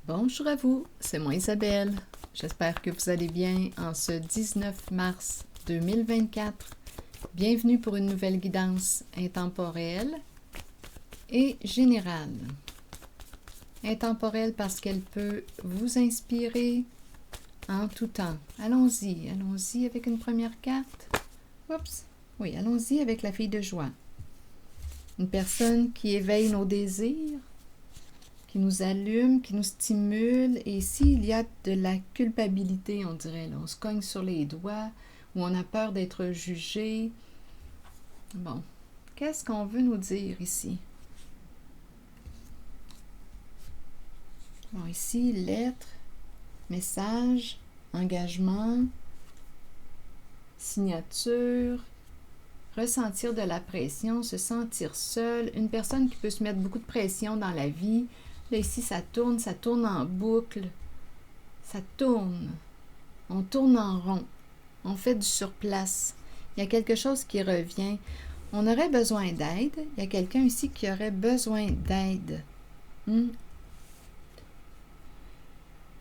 Bonjour à vous, c'est moi Isabelle. J'espère que vous allez bien en ce 19 mars 2024. Bienvenue pour une nouvelle guidance intemporelle et générale. Intemporelle parce qu'elle peut vous inspirer en tout temps. Allons-y avec une première carte. Oups, oui, allons-y avec la fille de joie. Une personne qui éveille nos désirs, qui nous allume, qui nous stimule. Et ici, il y a de la culpabilité, on dirait. Là. On se cogne sur les doigts ou on a peur d'être jugé. Bon, qu'est-ce qu'on veut nous dire ici? Bon, ici, lettre, message, engagement, signature, ressentir de la pression, se sentir seul, une personne qui peut se mettre beaucoup de pression dans la vie. Là, ici, ça tourne en boucle, ça tourne, on tourne en rond, on fait du surplace. Il y a quelque chose qui revient. On aurait besoin d'aide. Il y a quelqu'un ici qui aurait besoin d'aide.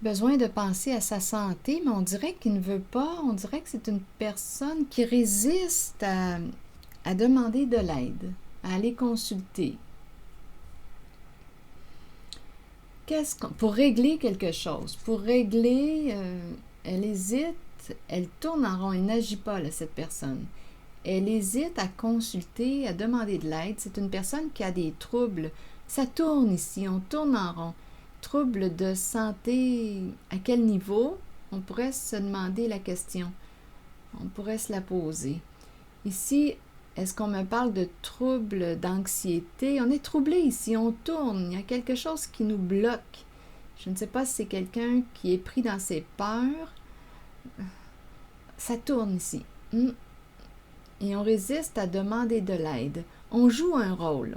Besoin de penser à sa santé, mais on dirait qu'il ne veut pas. On dirait que c'est une personne qui résiste à demander de l'aide, à aller consulter. Pour régler quelque chose, elle hésite, elle tourne en rond, elle n'agit pas, là, cette personne. Elle hésite à consulter, à demander de l'aide. C'est une personne qui a des troubles. Ça tourne ici, on tourne en rond. Troubles de santé, à quel niveau? On pourrait se demander la question. On pourrait se la poser. Ici, est-ce qu'on me parle de troubles d'anxiété? On est troublé ici, on tourne. Il y a quelque chose qui nous bloque. Je ne sais pas si c'est quelqu'un qui est pris dans ses peurs. Ça tourne ici. Et on résiste à demander de l'aide. On joue un rôle.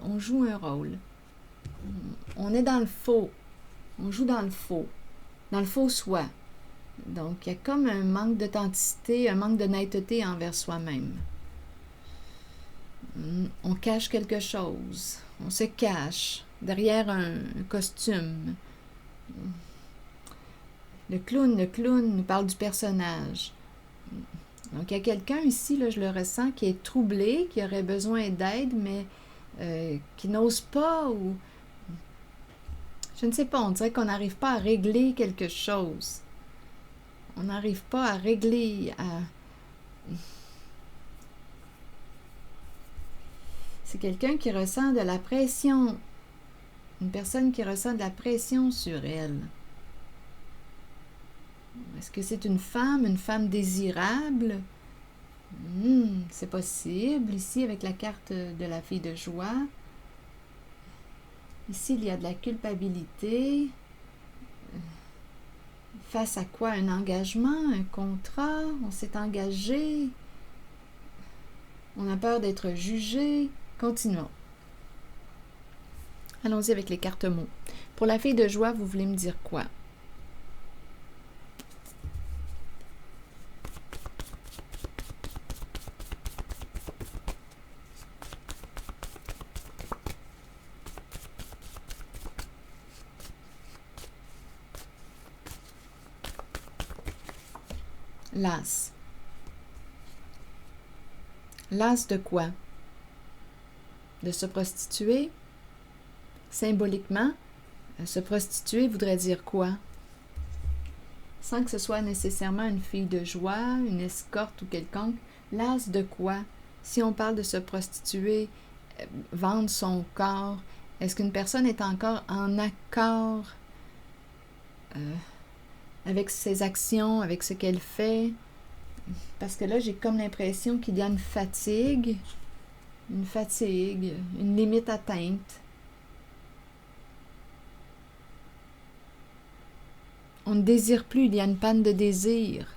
On est dans le faux. On joue dans le faux soi. Donc, il y a comme un manque d'authenticité, un manque d'honnêteté envers soi-même. On cache quelque chose. On se cache derrière un costume. Le clown nous parle du personnage. Donc, il y a quelqu'un ici, là, je le ressens, qui est troublé, qui aurait besoin d'aide, mais qui n'ose pas ou... Je ne sais pas, on dirait qu'on n'arrive pas à régler quelque chose. On n'arrive pas à régler, C'est quelqu'un qui ressent de la pression. Une personne qui ressent de la pression sur elle. Est-ce que c'est une femme désirable? C'est possible. Ici, avec la carte de la fille de joie. Ici, il y a de la culpabilité. Face à quoi? Un engagement, un contrat, on s'est engagé. On a peur d'être jugé. Continuons. Allons-y avec les cartes mots. Pour la fille de joie, vous voulez me dire quoi? L'as. L'as de quoi? De se prostituer? Symboliquement, se prostituer voudrait dire quoi? Sans que ce soit nécessairement une fille de joie, une escorte ou quelconque. L'as de quoi? Si on parle de se prostituer, vendre son corps, est-ce qu'une personne est encore en accord avec ses actions, avec ce qu'elle fait? Parce que là, j'ai comme l'impression qu'il y a une fatigue, une limite atteinte. On ne désire plus, il y a une panne de désir.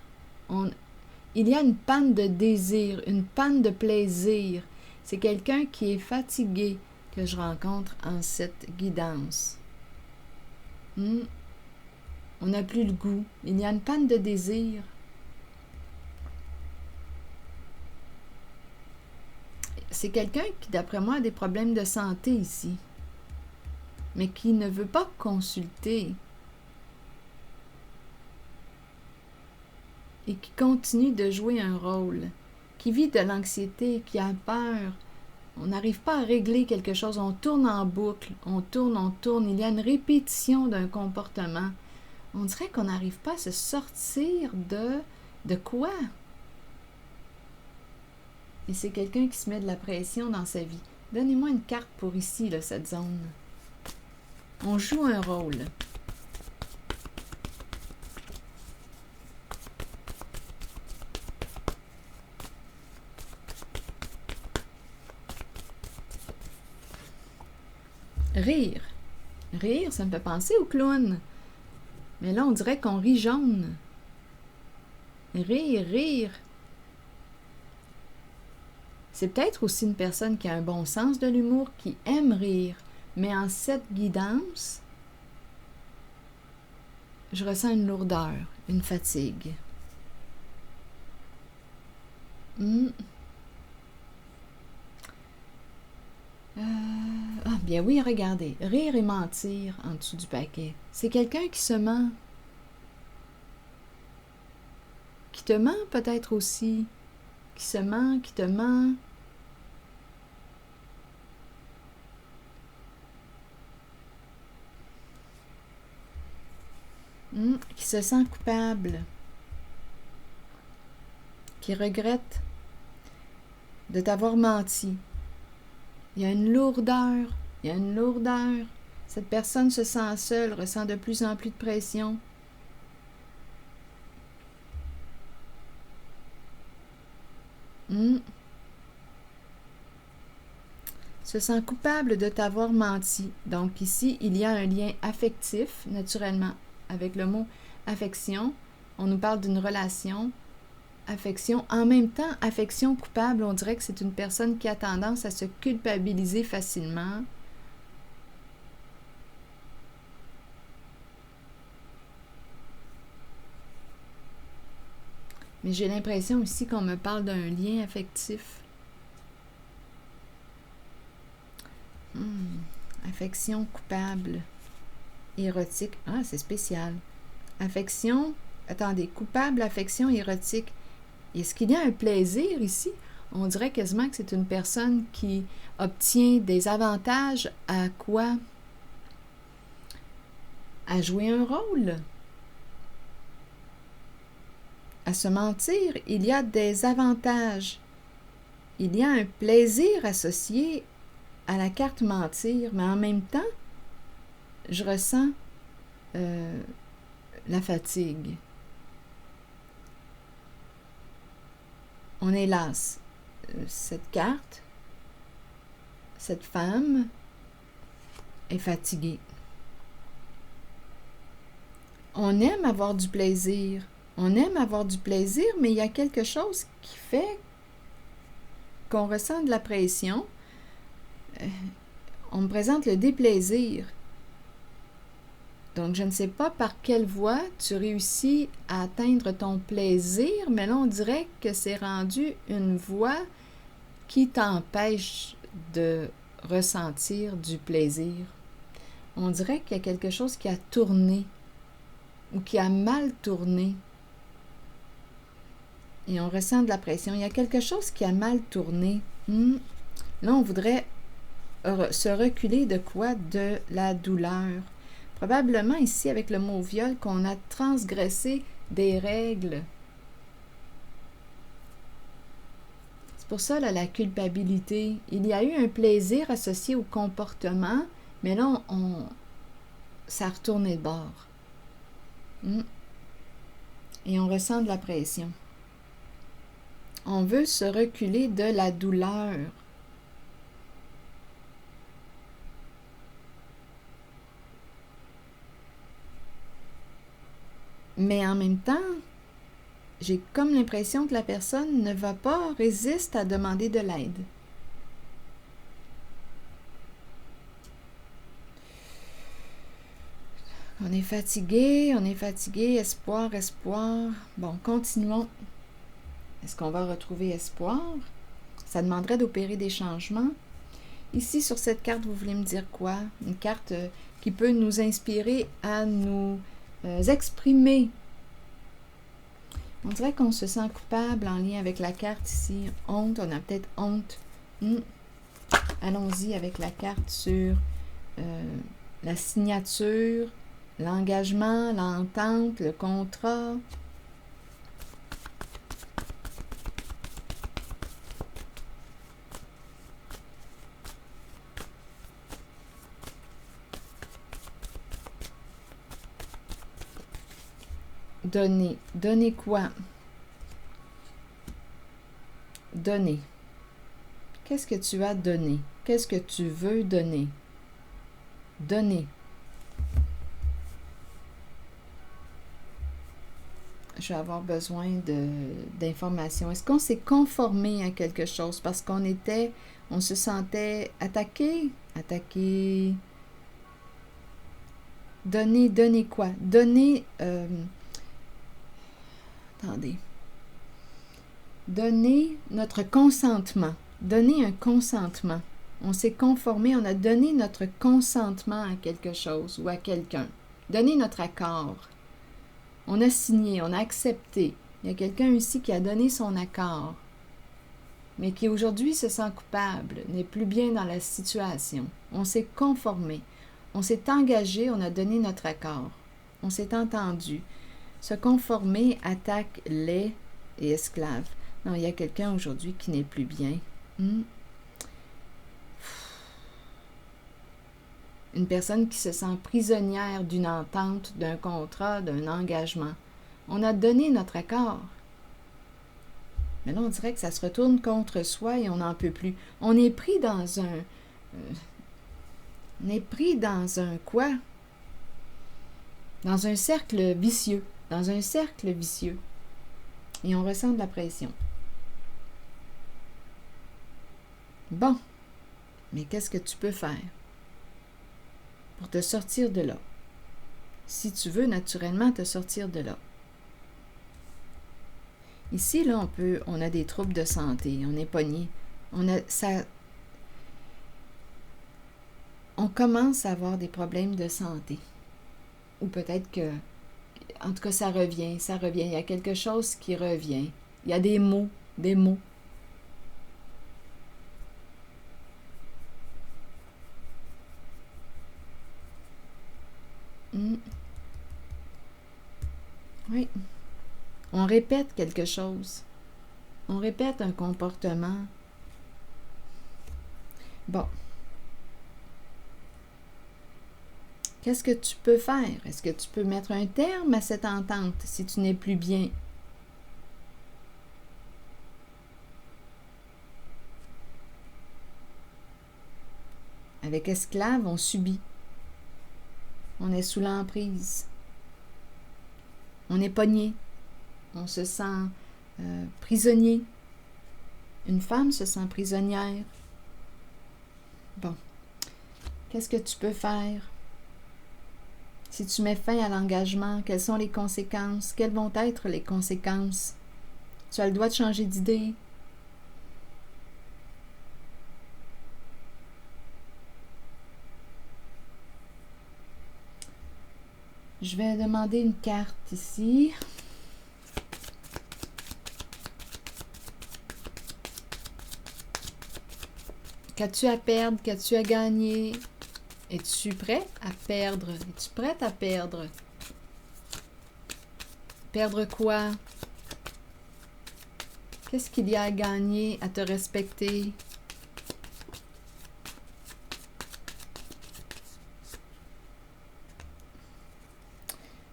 Il y a une panne de désir, une panne de plaisir. C'est quelqu'un qui est fatigué que je rencontre en cette guidance. On n'a plus le goût. Il y a une panne de désir. C'est quelqu'un qui, d'après moi, a des problèmes de santé ici, mais qui ne veut pas consulter. et qui continue de jouer un rôle, qui vit de l'anxiété, qui a peur. On n'arrive pas à régler quelque chose, on tourne en boucle, on tourne, il y a une répétition d'un comportement. On dirait qu'on n'arrive pas à se sortir de quoi? Et c'est quelqu'un qui se met de la pression dans sa vie. Donnez-moi une carte pour ici, là, cette zone. On joue un rôle. Rire. Rire, ça me fait penser au clown. Mais là, on dirait qu'on rit jaune. Rire. C'est peut-être aussi une personne qui a un bon sens de l'humour, qui aime rire. Mais en cette guidance, je ressens une lourdeur, une fatigue. Bien oui, regardez. Rire et mentir en dessous du paquet. C'est quelqu'un qui se ment. Qui te ment peut-être aussi. Qui se ment, qui te ment. Qui se sent coupable. Qui regrette de t'avoir menti. Il y a une lourdeur. Cette personne se sent seule, ressent de plus en plus de pression. Se sent coupable de t'avoir menti. Donc ici, il y a un lien affectif, naturellement, avec le mot affection. On nous parle d'une relation, affection. En même temps, affection coupable, on dirait que c'est une personne qui a tendance à se culpabiliser facilement. Mais j'ai l'impression ici qu'on me parle d'un lien affectif. Affection coupable, érotique. Ah, c'est spécial. Affection, attendez, coupable, affection érotique. Est-ce qu'il y a un plaisir ici? On dirait quasiment que c'est une personne qui obtient des avantages à quoi? À jouer un rôle. À se mentir, il y a des avantages. Il y a un plaisir associé à la carte mentir, mais en même temps, je ressens la fatigue. On est las. Cette carte, cette femme est fatiguée. On aime avoir du plaisir. Mais il y a quelque chose qui fait qu'on ressent de la pression. On me présente le déplaisir. Donc, je ne sais pas par quelle voie tu réussis à atteindre ton plaisir, mais là, on dirait que c'est rendu une voie qui t'empêche de ressentir du plaisir. On dirait qu'il y a quelque chose qui a tourné ou qui a mal tourné. Et on ressent de la pression. Il y a quelque chose qui a mal tourné. Là, on voudrait se reculer de quoi? De la douleur. Probablement ici, avec le mot viol, qu'on a transgressé des règles. C'est pour ça, là, la culpabilité. Il y a eu un plaisir associé au comportement, mais là, ça a retourné de bord. Et on ressent de la pression. On veut se reculer de la douleur. Mais en même temps, j'ai comme l'impression que la personne ne va pas, résiste à demander de l'aide. On est fatigué, espoir. Bon, continuons. Est-ce qu'on va retrouver espoir? Ça demanderait d'opérer des changements. Ici, sur cette carte, vous voulez me dire quoi? Une carte qui peut nous inspirer à nous exprimer. On dirait qu'on se sent coupable en lien avec la carte ici. Honte, on a peut-être honte. Allons-y avec la carte sur la signature, l'engagement, l'entente, le contrat. Donner. Donner quoi? Donner. Qu'est-ce que tu as donné? Qu'est-ce que tu veux donner? Donner. Je vais avoir besoin d'informations. Est-ce qu'on s'est conformé à quelque chose parce on se sentait attaqué? Attaqué. Donner quoi? Donner, attendez. Donner notre consentement. Donner un consentement. On s'est conformé, on a donné notre consentement à quelque chose ou à quelqu'un. Donner notre accord. On a signé, on a accepté. Il y a quelqu'un ici qui a donné son accord, mais qui aujourd'hui se sent coupable, n'est plus bien dans la situation. On s'est conformé. On s'est engagé, on a donné notre accord. On s'est entendu. Se conformer attaque les et esclaves. Non, il y a quelqu'un aujourd'hui qui n'est plus bien. Une personne qui se sent prisonnière d'une entente, d'un contrat, d'un engagement. On a donné notre accord. Mais là, on dirait que ça se retourne contre soi et on n'en peut plus. On est pris dans on est pris dans un quoi? Dans un cercle vicieux. Dans un cercle vicieux. Et on ressent de la pression. Bon. Mais qu'est-ce que tu peux faire pour te sortir de là? Si tu veux naturellement te sortir de là. Ici, là, on a des troubles de santé, on est pogné. On commence à avoir des problèmes de santé. Ou peut-être que, en tout cas, ça revient. Il y a quelque chose qui revient. Il y a des mots. Oui. On répète quelque chose. On répète un comportement. Bon. Qu'est-ce que tu peux faire? Est-ce que tu peux mettre un terme à cette entente si tu n'es plus bien? Avec esclave, on subit. On est sous l'emprise. On est pogné. On se sent prisonnier. Une femme se sent prisonnière. Bon. Qu'est-ce que tu peux faire? Si tu mets fin à l'engagement, quelles sont les conséquences? Quelles vont être les conséquences? Tu as le droit de changer d'idée. Je vais demander une carte ici. Qu'as-tu à perdre? Qu'as-tu à gagner? Es-tu prêt à perdre? Es-tu prête à perdre? Perdre quoi? Qu'est-ce qu'il y a à gagner, à te respecter?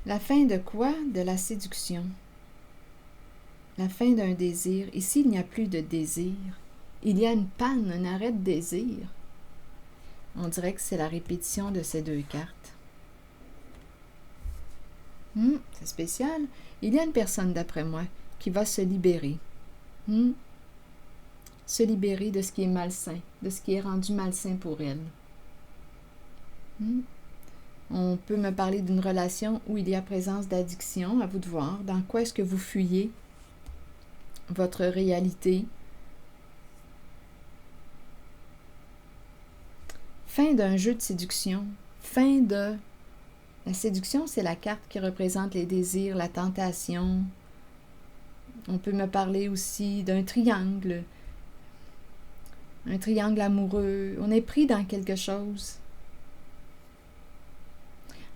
La fin de quoi? De la séduction. La fin d'un désir. Ici, il n'y a plus de désir. Il y a une panne, un arrêt de désir. On dirait que c'est la répétition de ces deux cartes. C'est spécial. Il y a une personne, d'après moi, qui va se libérer. Se libérer de ce qui est malsain, de ce qui est rendu malsain pour elle. On peut me parler d'une relation où il y a présence d'addiction. À vous de voir. Dans quoi est-ce que vous fuyez votre réalité? Fin d'un jeu de séduction. Fin de... La séduction, c'est la carte qui représente les désirs, la tentation. On peut me parler aussi d'un triangle. Un triangle amoureux. On est pris dans quelque chose.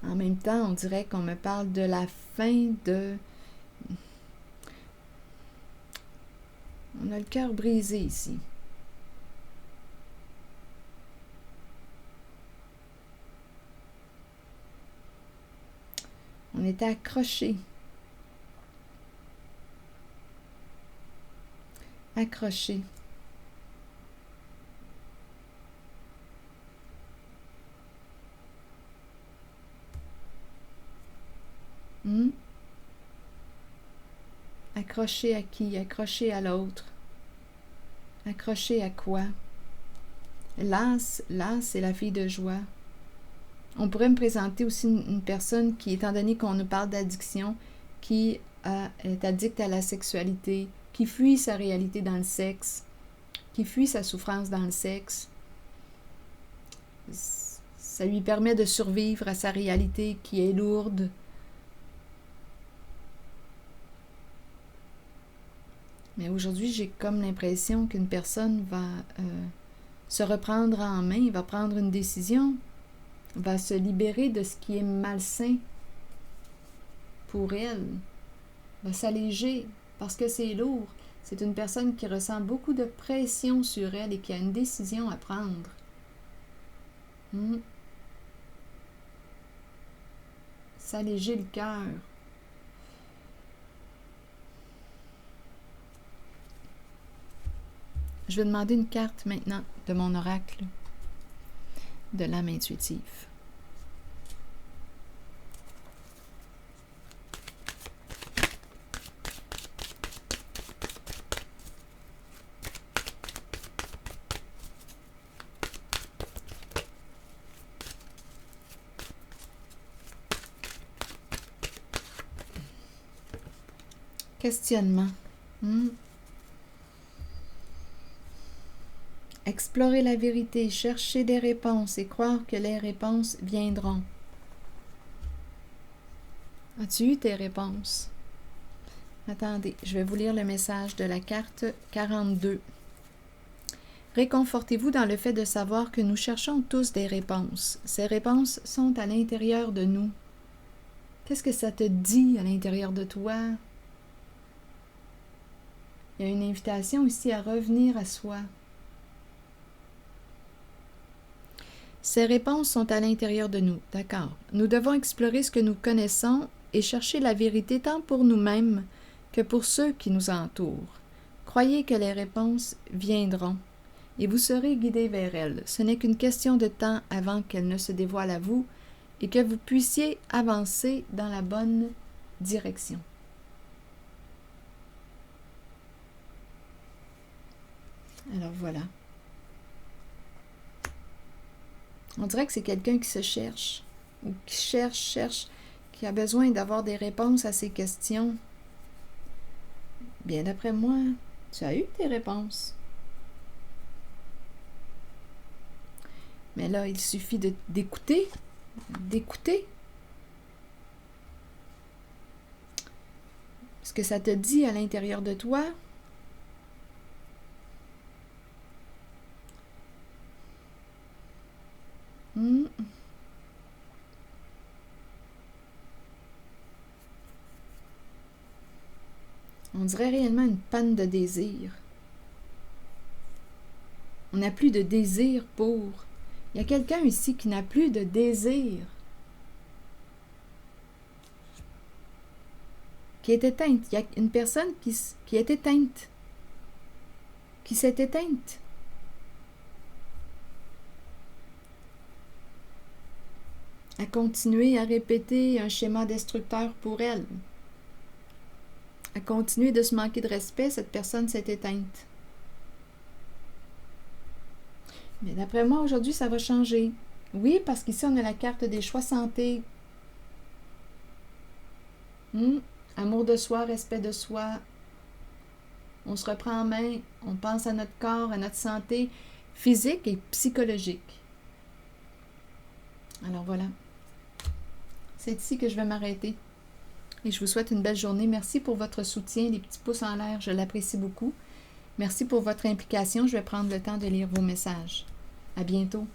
En même temps, on dirait qu'on me parle de la fin de... On a le cœur brisé ici. On était accroché. Accroché. Accroché à qui? Accroché à l'autre. Accroché à quoi? Là, c'est la fille de joie. On pourrait me présenter aussi une personne qui, étant donné qu'on nous parle d'addiction, qui est addicte à la sexualité, qui fuit sa réalité dans le sexe, qui fuit sa souffrance dans le sexe. Ça lui permet de survivre à sa réalité qui est lourde. Mais aujourd'hui, j'ai comme l'impression qu'une personne va se reprendre en main, va prendre une décision, va se libérer de ce qui est malsain pour elle, va s'alléger parce que c'est lourd. C'est une personne qui ressent beaucoup de pression sur elle et qui a une décision à prendre. S'alléger le cœur. Je vais demander une carte maintenant de mon oracle de l'âme intuitive. Questionnement. Explorer la vérité, chercher des réponses et croire que les réponses viendront. As-tu eu tes réponses? Attendez, je vais vous lire le message de la carte 42. Réconfortez-vous dans le fait de savoir que nous cherchons tous des réponses. Ces réponses sont à l'intérieur de nous. Qu'est-ce que ça te dit à l'intérieur de toi? Il y a une invitation ici à revenir à soi. Ces réponses sont à l'intérieur de nous, d'accord. Nous devons explorer ce que nous connaissons et chercher la vérité tant pour nous-mêmes que pour ceux qui nous entourent. Croyez que les réponses viendront et vous serez guidés vers elles. Ce n'est qu'une question de temps avant qu'elles ne se dévoilent à vous et que vous puissiez avancer dans la bonne direction. Alors voilà. On dirait que c'est quelqu'un qui se cherche, ou qui cherche, qui a besoin d'avoir des réponses à ses questions. Bien d'après moi, tu as eu tes réponses. Mais là, il suffit d'écouter. Ce que ça te dit à l'intérieur de toi. On dirait réellement une panne de désir. On n'a plus de désir pour. Il y a quelqu'un ici qui n'a plus de désir. Qui est éteinte. Il y a une personne qui est éteinte. Qui s'est éteinte. À continuer à répéter un schéma destructeur pour elle. À continuer de se manquer de respect, cette personne s'est éteinte. Mais d'après moi, aujourd'hui, ça va changer. Oui, parce qu'ici, on a la carte des choix santé. Amour de soi, respect de soi. On se reprend en main, on pense à notre corps, à notre santé physique et psychologique. Alors voilà. C'est ici que je vais m'arrêter. Et je vous souhaite une belle journée. Merci pour votre soutien, les petits pouces en l'air, je l'apprécie beaucoup. Merci pour votre implication. Je vais prendre le temps de lire vos messages. À bientôt.